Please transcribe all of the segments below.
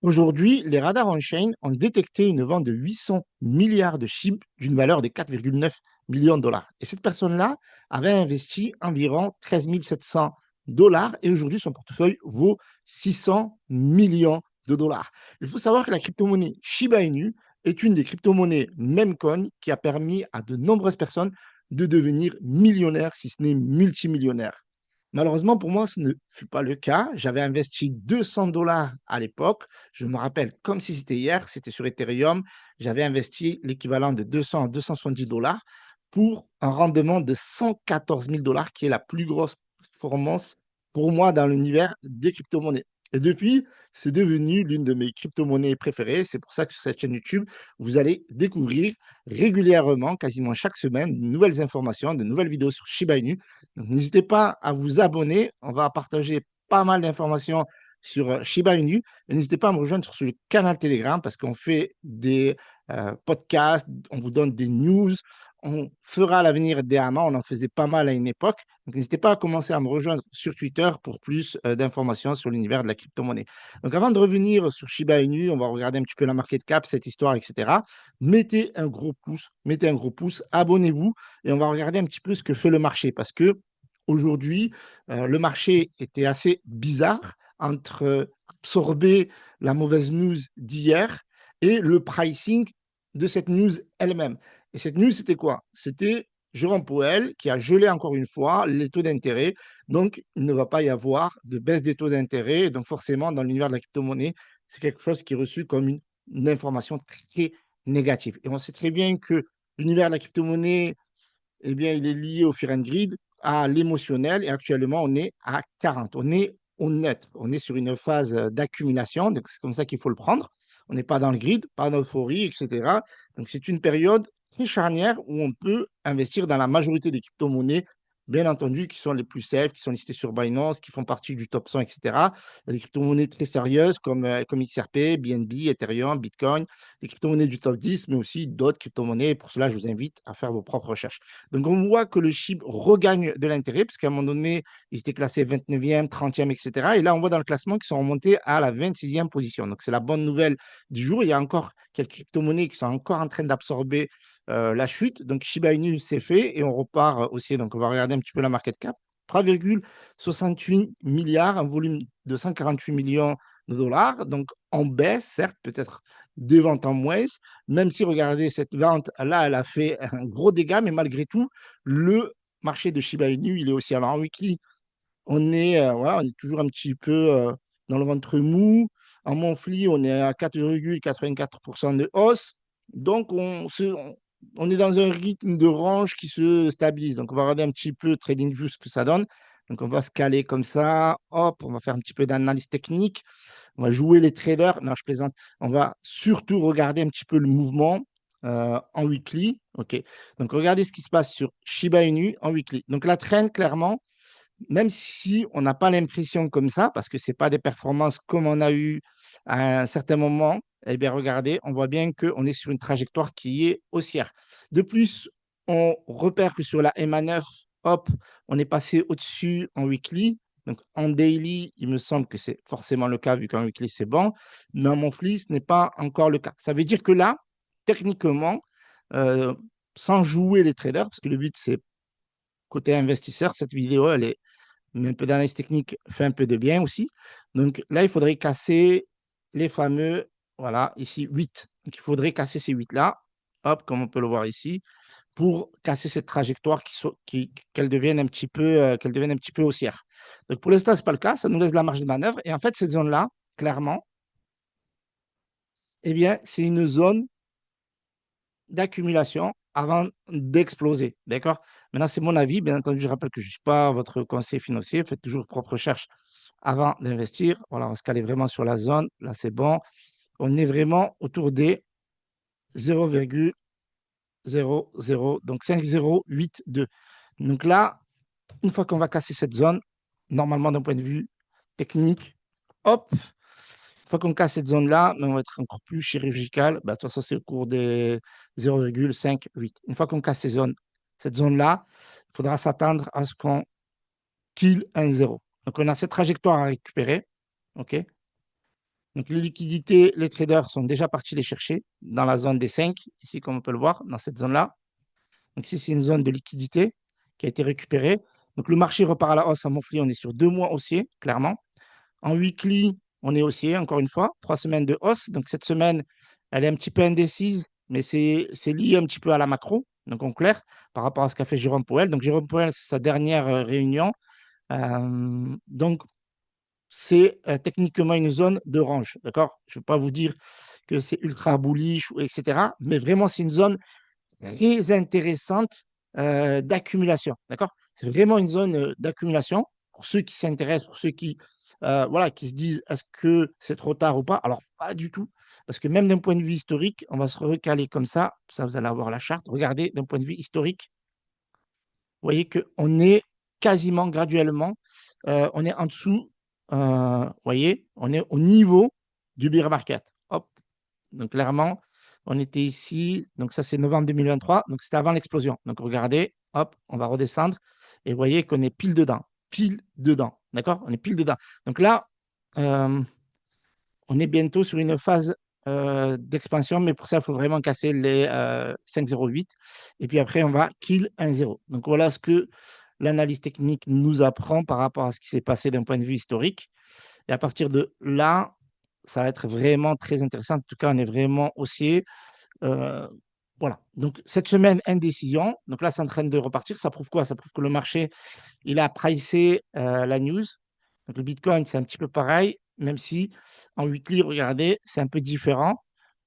Aujourd'hui, les radars on-chain ont détecté une vente de 800 milliards de SHIB d'une valeur de 4,9 millions de dollars. Et cette personne-là avait investi environ 13 700 dollars et aujourd'hui, son portefeuille vaut 600 millions de dollars. Il faut savoir que la crypto-monnaie Shiba Inu est une des crypto-monnaies Memcoin qui a permis à de nombreuses personnes de devenir millionnaires, si ce n'est multimillionnaires. Malheureusement, pour moi, ce ne fut pas le cas. J'avais investi 200 dollars à l'époque. Je me rappelle comme si c'était hier, c'était sur Ethereum. J'avais investi l'équivalent de 200 à 270 dollars pour un rendement de 114 000 dollars, qui est la plus grosse performance pour moi dans l'univers des crypto-monnaies. Et depuis, c'est devenu l'une de mes crypto-monnaies préférées. C'est pour ça que sur cette chaîne YouTube, vous allez découvrir régulièrement, quasiment chaque semaine, de nouvelles informations, de nouvelles vidéos sur Shiba Inu. Donc, n'hésitez pas à vous abonner. On va partager pas mal d'informations sur Shiba Inu. Et n'hésitez pas à me rejoindre sur le canal Telegram parce qu'on fait des podcasts, on vous donne des news. On fera à l'avenir des hamas. On en faisait pas mal à une époque. Donc, n'hésitez pas à commencer à me rejoindre sur Twitter pour plus d'informations sur l'univers de la crypto-monnaie. Donc, avant de revenir sur Shiba Inu, on va regarder un petit peu la market cap, cette histoire, etc. Mettez un gros pouce, abonnez-vous et on va regarder un petit peu ce que fait le marché parce que aujourd'hui, le marché était assez bizarre entre absorber la mauvaise news d'hier et le pricing de cette news elle-même. Et cette news, c'était quoi? C'était Jérôme Powell qui a gelé encore une fois les taux d'intérêt. Donc, il ne va pas y avoir de baisse des taux d'intérêt. Donc, forcément, dans l'univers de la crypto-monnaie, c'est quelque chose qui est reçu comme une information très négative. Et on sait très bien que l'univers de la crypto-monnaie, eh bien, il est lié au fear and greed, à l'émotionnel, et actuellement, on est à 40. On est honnête, on est sur une phase d'accumulation, donc c'est comme ça qu'il faut le prendre. On n'est pas dans le grid, pas d'euphorie, etc. Donc, c'est une période très charnière où on peut investir dans la majorité des crypto-monnaies, bien entendu, qui sont les plus safe, qui sont listées sur Binance, qui font partie du top 100, etc. Il y a des crypto-monnaies très sérieuses comme XRP, BNB, Ethereum, Bitcoin, les crypto-monnaies du top 10, mais aussi d'autres crypto-monnaies. Pour cela, je vous invite à faire vos propres recherches. Donc, on voit que le SHIB regagne de l'intérêt, puisqu'à un moment donné, ils étaient classés 29e, 30e, etc. Et là, on voit dans le classement qu'ils sont remontés à la 26e position. Donc, c'est la bonne nouvelle du jour. Il y a encore quelques crypto-monnaies qui sont encore en train d'absorber la chute. Donc, Shiba Inu, c'est fait et on repart aussi. Donc, on va regarder un petit peu la market cap. 3,68 milliards, un volume de 148 millions de dollars. Donc, en baisse, certes, peut-être des ventes en moins, même si, regardez, cette vente-là, elle a fait un gros dégât, mais malgré tout, le marché de Shiba Inu, il est aussi. Alors, en weekly, voilà, on est toujours un petit peu dans le ventre mou. En monthly, on est à 4,84% de hausse. Donc, on est dans un rythme de range qui se stabilise. Donc, on va regarder un petit peu TradingView ce que ça donne. Donc, on va se caler comme ça. Hop, on va faire un petit peu d'analyse technique. On va jouer les traders. Non, je plaisante. On va surtout regarder un petit peu le mouvement en weekly. OK. Donc, regardez ce qui se passe sur Shiba Inu en weekly. Donc, la trend, clairement, même si on n'a pas l'impression comme ça, parce que ce n'est pas des performances comme on a eu à un certain moment, eh bien, regardez, on voit bien qu'on est sur une trajectoire qui est haussière. De plus, on repère que sur la MA9, hop, on est passé au-dessus en weekly. Donc, en daily, il me semble que c'est forcément le cas, vu qu'en weekly, c'est bon. Mais en monthly, ce n'est pas encore le cas. Ça veut dire que là, techniquement, euh, sans jouer les traders, parce que le but, c'est côté investisseur, cette vidéo, elle est mais un peu d'analyse technique fait un peu de bien aussi. Donc là, il faudrait casser les fameux, voilà, ici 8. Donc il faudrait casser ces 8-là, hop, comme on peut le voir ici, pour casser cette trajectoire qu'elle devienne un petit peu haussière. Donc pour l'instant, ce n'est pas le cas, ça nous laisse de la marge de manœuvre. Et en fait, cette zone-là, clairement, eh bien, c'est une zone d'accumulation avant d'exploser. D'accord? Maintenant, c'est mon avis. Bien entendu, je rappelle que je ne suis pas votre conseiller financier. Faites toujours vos propres recherches avant d'investir. Voilà, on va se caler vraiment sur la zone. Là, c'est bon. On est vraiment autour des 0,00, donc 5,082. Donc là, une fois qu'on va casser cette zone, normalement, d'un point de vue technique, hop, une fois qu'on casse cette zone-là, mais on va être encore plus chirurgical. Bah, de toute façon, c'est au cours des 0,58. Une fois qu'on casse cette zone-là, il faudra s'attendre à ce qu'on kill un zéro. Donc, on a cette trajectoire à récupérer. OK? Donc, les liquidités, les traders sont déjà partis les chercher dans la zone des 5, ici, comme on peut le voir, dans cette zone-là. Donc, ici, c'est une zone de liquidité qui a été récupérée. Donc, le marché repart à la hausse en monthly. On est sur 2 mois haussiers, clairement. En weekly, on est haussier, encore une fois, 3 semaines de hausse. Donc, cette semaine, elle est un petit peu indécise, mais c'est lié un petit peu à la macro. Donc, en clair, par rapport à ce qu'a fait Jérôme Powell. Donc, Jérôme Powell, c'est sa dernière réunion. Donc, c'est techniquement une zone de range. D'accord? Je ne vais pas vous dire que c'est ultra bullish, etc. Mais vraiment, c'est une zone très intéressante d'accumulation. D'accord? C'est vraiment une zone d'accumulation pour ceux qui s'intéressent, pour ceux qui, voilà, qui se disent est-ce que c'est trop tard ou pas? Alors, pas du tout. Parce que même d'un point de vue historique, on va se recaler comme ça. Ça, vous allez avoir la charte. Regardez, d'un point de vue historique, vous voyez qu'on est quasiment graduellement, on est en dessous, vous voyez, on est au niveau du bear market. Hop, donc clairement, on était ici, donc ça c'est novembre 2023, donc c'était avant l'explosion. Donc regardez, hop, on va redescendre et vous voyez qu'on est pile dedans, d'accord? On est pile dedans. Donc là, on est bientôt sur une phase d'expansion, mais pour ça, il faut vraiment casser les 5,08. Et puis après, on va kill 1,0. Donc voilà ce que l'analyse technique nous apprend par rapport à ce qui s'est passé d'un point de vue historique. Et à partir de là, ça va être vraiment très intéressant. En tout cas, on est vraiment haussier. Euh, voilà. Donc cette semaine, indécision. Donc là, c'est en train de repartir. Ça prouve quoi? Ça prouve que le marché, il a pricé la news. Donc le Bitcoin, c'est un petit peu pareil, même si en weekly, regardez, c'est un peu différent.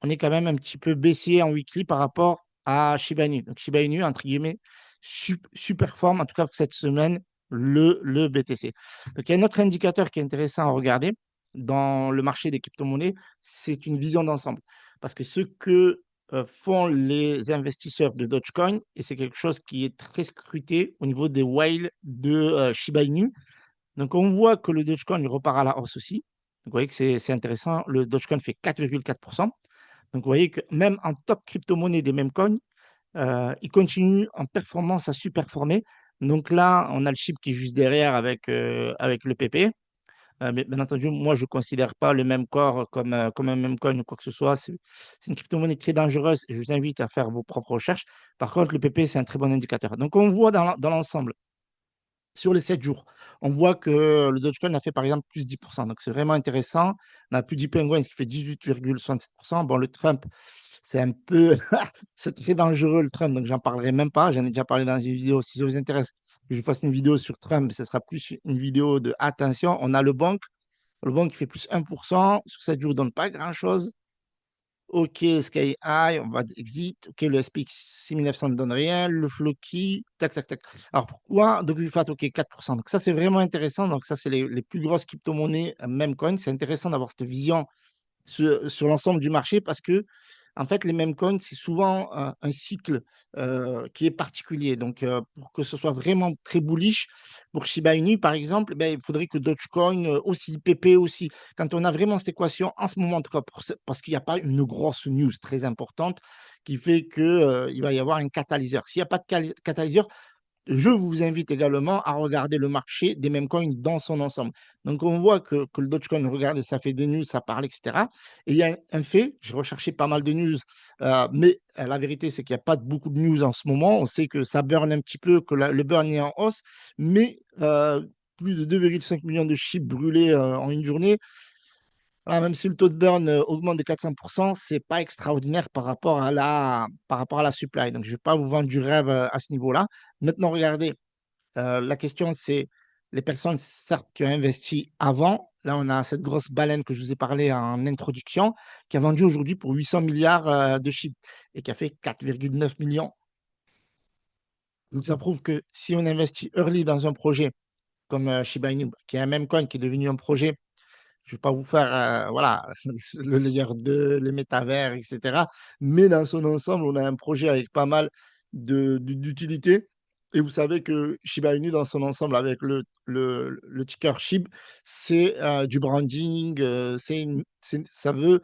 On est quand même un petit peu baissier en weekly par rapport à Shiba Inu. Donc Shiba Inu, entre guillemets, super forme, en tout cas pour cette semaine, le BTC. Donc il y a un autre indicateur qui est intéressant à regarder dans le marché des crypto-monnaies, c'est une vision d'ensemble. Parce que ce que font les investisseurs de Dogecoin, et c'est quelque chose qui est très scruté au niveau des whales de Shiba Inu. Donc, on voit que le Dogecoin il repart à la hausse aussi. Donc, vous voyez que c'est intéressant. Le Dogecoin fait 4,4%. Donc, vous voyez que même en top crypto-monnaie des mêmes coins, il continue en performance à super-performer. Donc là, on a le chip qui est juste derrière avec le PP. Mais bien entendu, moi, je ne considère pas le même corps comme un même coin ou quoi que ce soit. C'est une crypto-monnaie très dangereuse et je vous invite à faire vos propres recherches. Par contre, le PP, c'est un très bon indicateur. Donc, on voit dans l'ensemble, sur les 7 jours, on voit que le Dogecoin a fait par exemple plus 10%. Donc, c'est vraiment intéressant. On a plus du Penguin qui fait 18,67%. Bon, le Trump, c'est un peu, c'est très dangereux le Trump, donc j'en parlerai même pas. J'en ai déjà parlé dans une vidéo. Si ça vous intéresse que je fasse une vidéo sur Trump, ce sera plus une vidéo de attention. On a le banque. Le banque qui fait plus 1%. Sur 7 jours, ne donne pas grand-chose. OK, Sky High, on va exit. OK, le SPX 6900 ne donne rien. Le Floki, tac, tac, tac. Alors pourquoi? Donc, il fait OK, 4%. Donc, ça, c'est vraiment intéressant. Donc, ça, c'est les plus grosses crypto-monnaies, même coin. C'est intéressant d'avoir cette vision sur l'ensemble du marché parce que, en fait, les mêmes coins, c'est souvent un cycle qui est particulier. Donc, pour que ce soit vraiment très bullish, pour Shiba Inu, par exemple, ben, il faudrait que Dogecoin aussi, PP aussi. Quand on a vraiment cette équation, en ce moment, en tout cas, parce qu'il n'y a pas une grosse news très importante qui fait qu'il va y avoir un catalyseur. S'il n'y a pas de catalyseur, je vous invite également à regarder le marché des mêmes coins dans son ensemble. Donc, on voit que le Dogecoin, regardez, ça fait des news, ça parle, etc. Et il y a un fait, j'ai recherché pas mal de news, mais la vérité, c'est qu'il n'y a pas beaucoup de news en ce moment. On sait que ça burn un petit peu, que le burn est en hausse, mais plus de 2,5 millions de chips brûlés en une journée. Voilà, même si le taux de burn augmente de 400%, ce n'est pas extraordinaire par rapport à la supply. Donc, je ne vais pas vous vendre du rêve à ce niveau-là. Maintenant, regardez, la question, c'est les personnes, certes, qui ont investi avant. Là, on a cette grosse baleine que je vous ai parlé en introduction, qui a vendu aujourd'hui pour 800 milliards de chiffres et qui a fait 4,9 millions. Donc, ça prouve que si on investit early dans un projet comme Shiba Inu, qui est un même coin, qui est devenu un projet, je ne vais pas vous faire voilà, le layer 2, les métavers, etc. Mais dans son ensemble, on a un projet avec pas mal d'utilité. Et vous savez que Shiba Inu, dans son ensemble, avec le ticker SHIB, c'est du branding, ça veut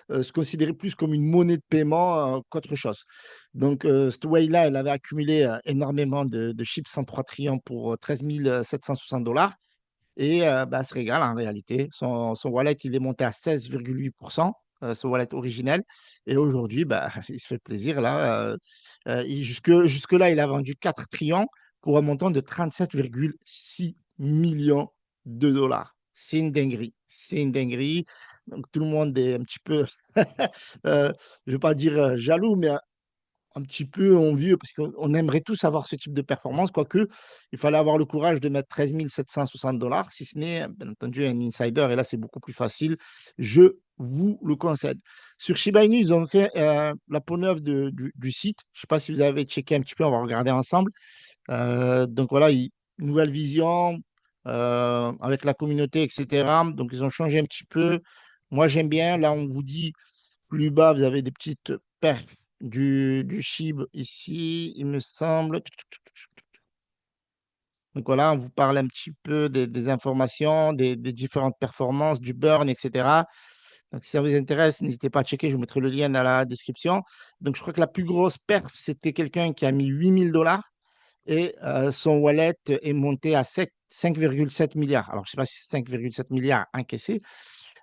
se considérer plus comme une monnaie de paiement qu'autre chose. Donc, cette way-là, elle avait accumulé énormément de SHIB 103 trillions pour 13 760 $. et bah, se régale en réalité. Son wallet, il est monté à 16,8%, son wallet originel, et aujourd'hui, bah, il se fait plaisir là, il jusque-là, il a vendu 4 Trions pour un montant de 37,6 millions de dollars. C'est une dinguerie, c'est une dinguerie. Donc tout le monde est un petit peu, je ne vais pas dire, jaloux, mais un petit peu envieux parce qu'on aimerait tous avoir ce type de performance, quoique il fallait avoir le courage de mettre 13 760 $, si ce n'est, bien entendu, un insider, et là, c'est beaucoup plus facile. Je vous le concède. Sur Shiba Inu, ils ont fait la peau neuve du site. Je ne sais pas si vous avez checké un petit peu, on va regarder ensemble. Donc voilà, nouvelle vision avec la communauté, etc. Donc ils ont changé un petit peu. Moi, j'aime bien. Là, on vous dit plus bas, vous avez des petites perfs du SHIB ici, il me semble. Donc voilà, on vous parle un petit peu des informations, des différentes performances, du burn, etc. Donc si ça vous intéresse, n'hésitez pas à checker, je vous mettrai le lien dans la description. Donc je crois que la plus grosse perf, c'était quelqu'un qui a mis 8 000 $ et son wallet est monté à 5,7 milliards. Alors je ne sais pas si c'est 5,7 milliards encaissés,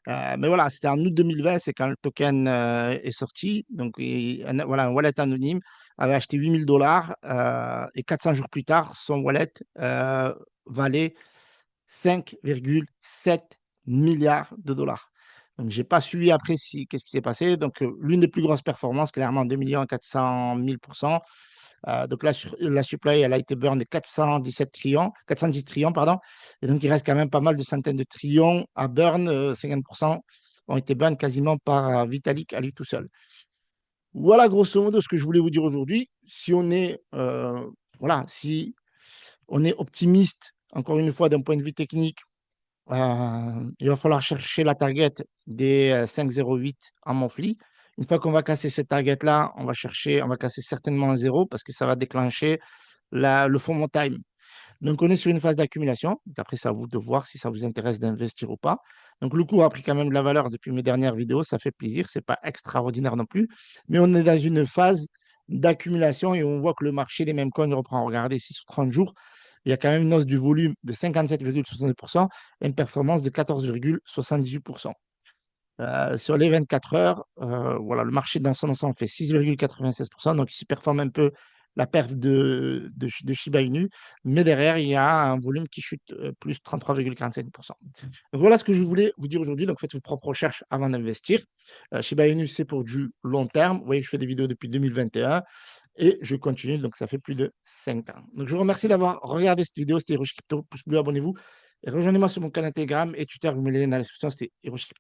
mais voilà, c'était en août 2020, c'est quand le token est sorti. Donc, voilà, un wallet anonyme avait acheté 8 000 $ et 400 jours plus tard, son wallet valait 5,7 milliards de dollars. Donc, je n'ai pas suivi après qu'est-ce qui s'est passé. Donc, l'une des plus grosses performances, clairement, 2 400 000%. Donc, la supply, elle a été burn de 410 trillions, pardon. Et donc, il reste quand même pas mal de centaines de trillions à burn. 50% ont été burn quasiment par Vitalik à lui tout seul. Voilà, grosso modo, ce que je voulais vous dire aujourd'hui. Si on est, voilà, si on est optimiste, encore une fois, d'un point de vue technique, il va falloir chercher la target des 5,08 en monthly. Une fois qu'on va casser cette target-là, on va casser certainement un zéro parce que ça va déclencher le FOMO time. Donc, on est sur une phase d'accumulation. Donc, après, c'est à vous de voir si ça vous intéresse d'investir ou pas. Donc, le cours a pris quand même de la valeur depuis mes dernières vidéos. Ça fait plaisir. Ce n'est pas extraordinaire non plus. Mais on est dans une phase d'accumulation et on voit que le marché des mêmes coins reprend. Regardez, ici, sur 30 jours, il y a quand même une hausse du volume de 57,62% et une performance de 14,78%. Sur les 24 heures, voilà, le marché dans son ensemble fait 6,96%, donc il performe un peu la perte de Shiba Inu, mais derrière, il y a un volume qui chute plus 33,45%. Donc voilà ce que je voulais vous dire aujourd'hui. Donc faites vos propres recherches avant d'investir. Shiba Inu, c'est pour du long terme. Vous voyez que je fais des vidéos depuis 2021 et je continue, donc ça fait plus de 5 ans. Donc je vous remercie d'avoir regardé cette vidéo. C'était Hiroshi Crypto. Pouce bleu, abonnez-vous. Et rejoignez-moi sur mon canal Telegram et Twitter. Vous me les dans la description. C'était Hiroshi Crypto.